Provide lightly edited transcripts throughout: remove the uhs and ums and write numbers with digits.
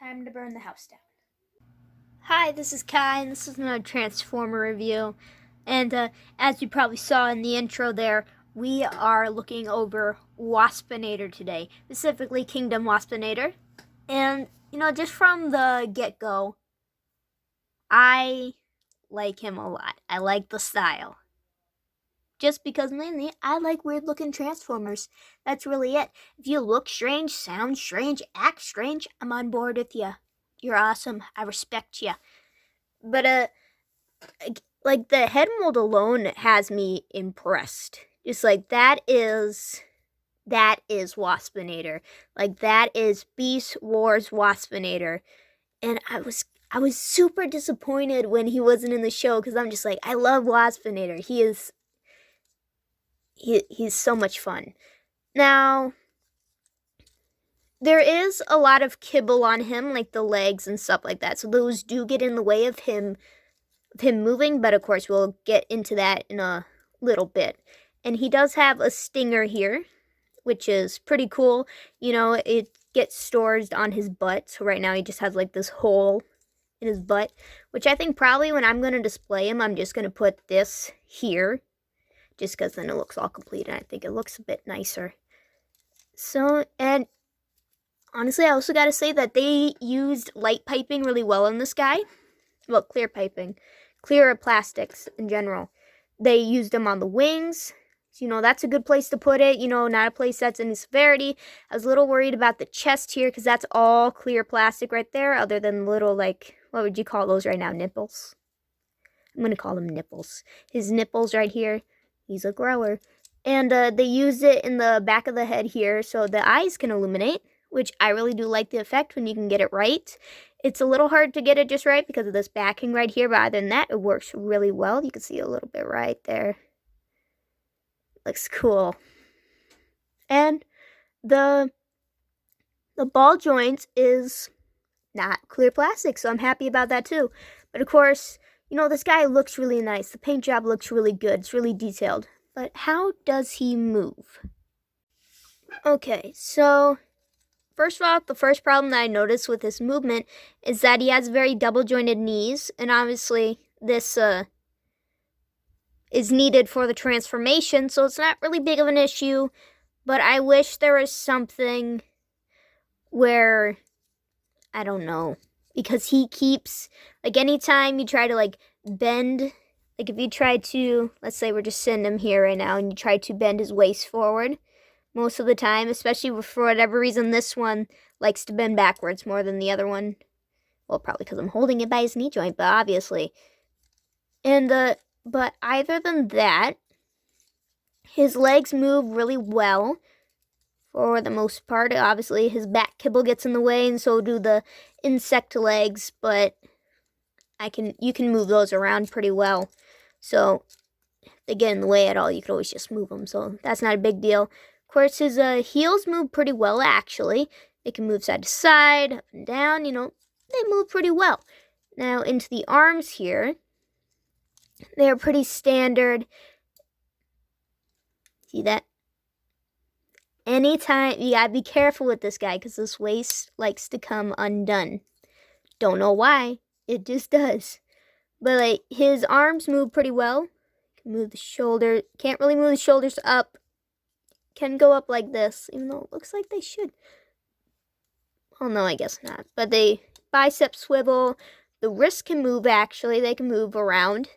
Time to burn the house down. Hi, this is Kai, and this is another Transformer review. And as you probably saw in the intro there, we are looking over Waspinator today, specifically Kingdom Waspinator. And, just from the get-go, I like him a lot. I like the style. Just because mainly I like weird-looking Transformers. That's really it. If you look strange, sound strange, act strange, I'm on board with you. You're awesome. I respect you. But like the head mold alone has me impressed. Just like that is Waspinator. Like that is Beast Wars Waspinator. And I was super disappointed when he wasn't in the show because I'm just like, I love Waspinator. He's so much fun. Now there is a lot of kibble on him, like the legs and stuff like that. So those do get in the way of him moving, but of course we'll get into that in a little bit. And he does have a stinger here, which is pretty cool. It gets stored on his butt, so right now he just has like this hole in his butt, which I think probably when I'm going to display him, I'm just going to put this here, just because then it looks all complete, and I think it looks a bit nicer. So, and honestly, I also got to say that they used light piping really well in this guy. Well, clear piping. Clear plastics in general. They used them on the wings. So, that's a good place to put it. Not a place that's any severity. I was a little worried about the chest here because that's all clear plastic right there, other than little, like, what would you call those right now? Nipples? I'm going to call them nipples. His nipples right here. He's a grower. And they used it in the back of the head here so the eyes can illuminate, which I really do like the effect when you can get it right. It's a little hard to get it just right because of this backing right here, but other than that, it works really well. You can see a little bit right there. Looks cool. And the ball joint is not clear plastic, so I'm happy about that too. But of course, this guy looks really nice. The paint job looks really good. It's really detailed. But how does he move? Okay, so first of all, the first problem that I noticed with this movement is that he has very double-jointed knees, and obviously this is needed for the transformation, so it's not really big of an issue, but I wish there was something where, I don't know, because he keeps, like anytime you try to like bend, like if you try to, let's say we're just sitting him here right now, and you try to bend his waist forward, most of the time, especially for whatever reason, this one likes to bend backwards more than the other one. Well, probably because I'm holding it by his knee joint, but obviously. And, but other than that, his legs move really well for the most part. Obviously, his back kibble gets in the way, and so do the insect legs, but you can move those around pretty well. So, if they get in the way at all, you can always just move them, so that's not a big deal. Of course, his heels move pretty well, actually. They can move side to side, up and down, they move pretty well. Now, into the arms here, they're pretty standard. See that? Anytime, you gotta be careful with this guy, because this waist likes to come undone. Don't know why, it just does. But, like, his arms move pretty well. Can move the shoulder, can't really move the shoulders up. Can go up like this, even though it looks like they should. Oh no, I guess not. But they bicep swivel. The wrist can move, actually. They can move around.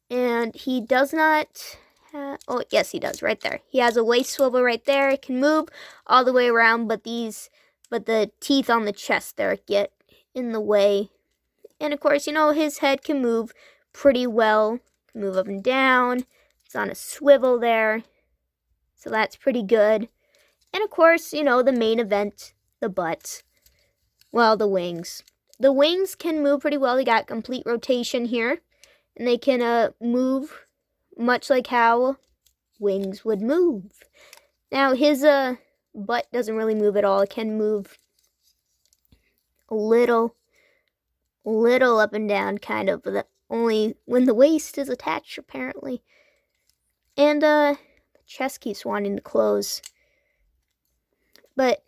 And he does not have, oh yes he does, right there. He has a waist swivel right there. It can move all the way around, but the teeth on the chest there get in the way. And of course, his head can move pretty well. Can move up and down. It's on a swivel there. So that's pretty good. And of course, the main event, the butt. Well, the wings. The wings can move pretty well. They got complete rotation here. And they can move much like how wings would move. Now, his butt doesn't really move at all. It can move a little up and down, kind of, but only when the waist is attached, apparently. And the chest keeps wanting to close. But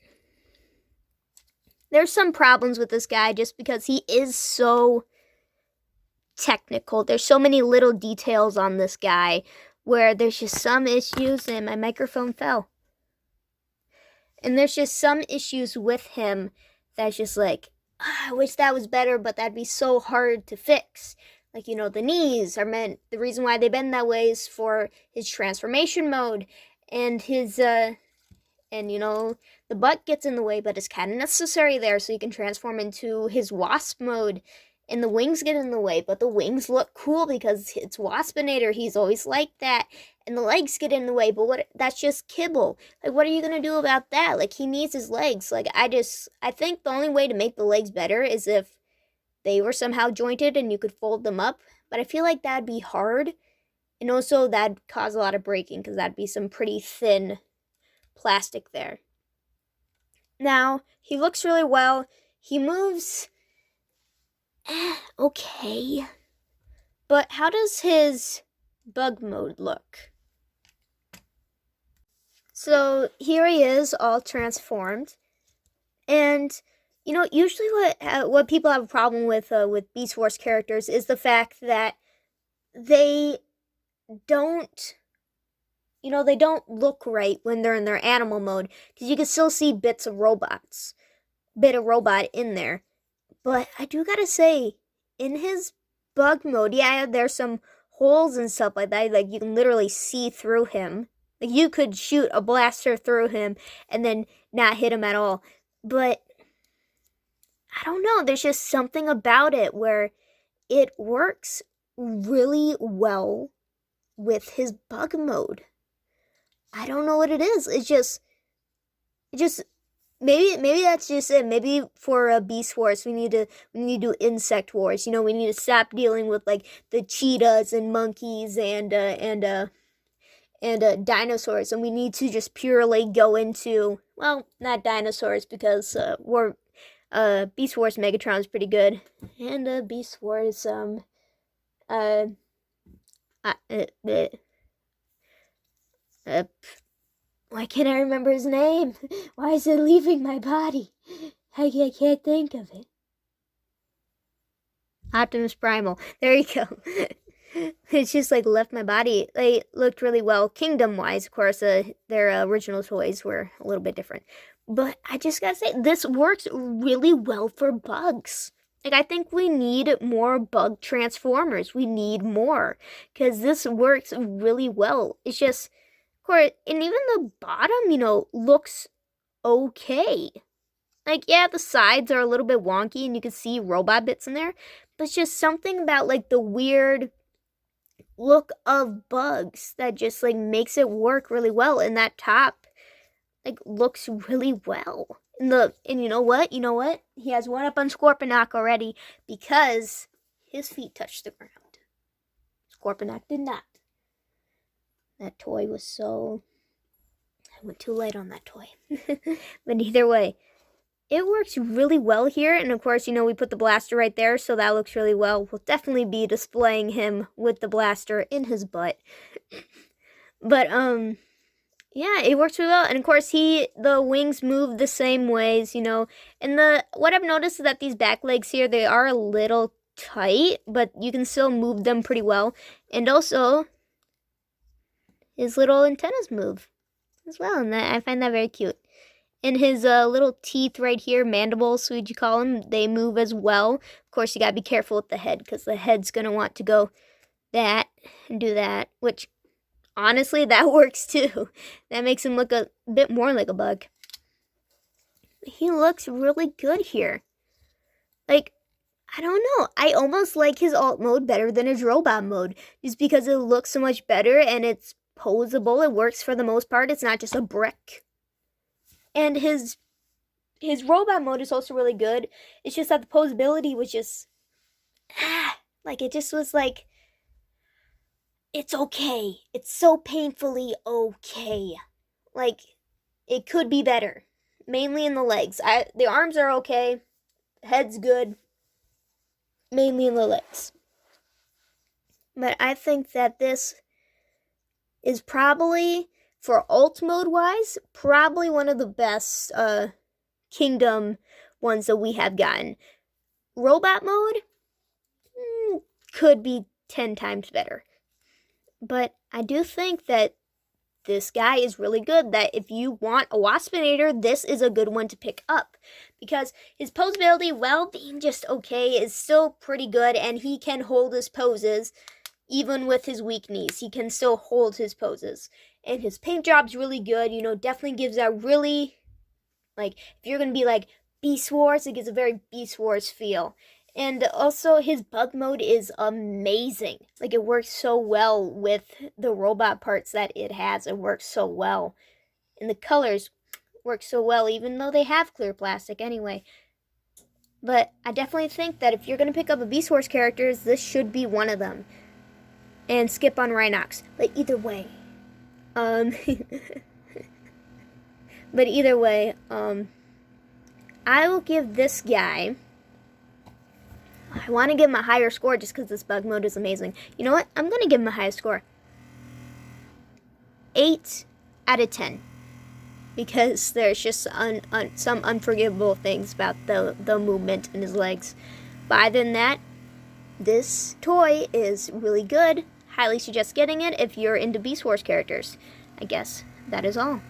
there's some problems with this guy just because he is so technical. There's so many little details on this guy where there's just some issues, and my microphone fell. And there's just some issues with him that's just like, I wish that was better, but that'd be so hard to fix. Like, you know, the knees are meant, the reason why they bend that way is for his transformation mode, and his, and you know, the butt gets in the way, but it's kind of necessary there so he can transform into his wasp mode. And the wings get in the way, but the wings look cool because it's Waspinator. He's always like that. And the legs get in the way, but what? That's just kibble. Like, what are you gonna do about that? Like, he needs his legs. Like, I think the only way to make the legs better is if they were somehow jointed and you could fold them up. But I feel like that'd be hard. And also that'd cause a lot of breaking because that'd be some pretty thin plastic there. Now, he looks really well. He moves okay. But how does his bug mode look? So here he is, all transformed. And, you know, usually what people have a problem with Beast Wars characters is the fact that they don't, you know, they don't look right when they're in their animal mode. Because you can still see bit of robot in there. But I do gotta say, in his bug mode, yeah, there's some holes and stuff like that. Like, you can literally see through him. Like, you could shoot a blaster through him and then not hit him at all. But, I don't know, there's just something about it where it works really well with his bug mode. I don't know what it is. It just maybe that's just it. Maybe for Beast Wars, we need to do Insect Wars. You know, we need to stop dealing with like the cheetahs and monkeys and dinosaurs, and we need to just purely go into, well, not dinosaurs because Beast Wars Megatron's pretty good, and Beast Wars why can't I remember his name? Why is it leaving my body? I can't think of it. Optimus Primal. There you go. It's just like left my body. They looked really well. Kingdom-wise, of course, their original toys were a little bit different. But I just gotta say, this works really well for bugs. Like, I think we need more bug transformers. We need more. Because this works really well. It's just, of course, and even the bottom, you know, looks okay. Like, yeah, the sides are a little bit wonky and you can see robot bits in there. But it's just something about, like, the weird look of bugs that just, like, makes it work really well. And that top, like, looks really well. And you know what? He has one up on Scorponok already because his feet touched the ground. Scorponok did not. That toy was so... I went too light on that toy. But either way, it works really well here. And of course, you know, we put the blaster right there, so that looks really well. We'll definitely be displaying him with the blaster in his butt. But, yeah, it works really well. And of course, the wings move the same ways, you know. And what I've noticed is that these back legs here, they are a little tight, but you can still move them pretty well. And also, his little antennas move as well, and I find that very cute. And his little teeth right here, mandibles, would you call them, they move as well. Of course, you gotta be careful with the head, because the head's gonna want to go that and do that, which, honestly, that works too. That makes him look a bit more like a bug. He looks really good here. Like, I don't know. I almost like his alt mode better than his robot mode, just because it looks so much better and it's posable. It works for the most part. It's not just a brick. And his robot mode is also really good. It's just that the posability was just like, it just was like, it's okay. It's so painfully okay. Like, it could be better. Mainly in the legs. The arms are okay. Head's good. Mainly in the legs. But I think that this is probably, for alt mode wise, probably one of the best Kingdom ones that we have gotten. Robot mode could be 10 times better. But I do think that this guy is really good, that if you want a Waspinator, this is a good one to pick up. Because his posability, while being just okay, is still pretty good, and he can hold his poses. Even with his weak knees, he can still hold his poses. And his paint job's really good, definitely gives that really, if you're going to be like Beast Wars, it gives a very Beast Wars feel. And also, his bug mode is amazing. It works so well with the robot parts that it has. It works so well. And the colors work so well, even though they have clear plastic anyway. But I definitely think that if you're going to pick up a Beast Wars characters, this should be one of them. And skip on Rhinox. But either way, I will give this guy, I want to give him a higher score just because this bug mode is amazing. You know what? I'm going to give him a higher score. 8 out of 10. Because there's just some unforgivable things about the movement in his legs. But other than that, this toy is really good. Highly suggest getting it if you're into Beast Wars characters. I guess that is all.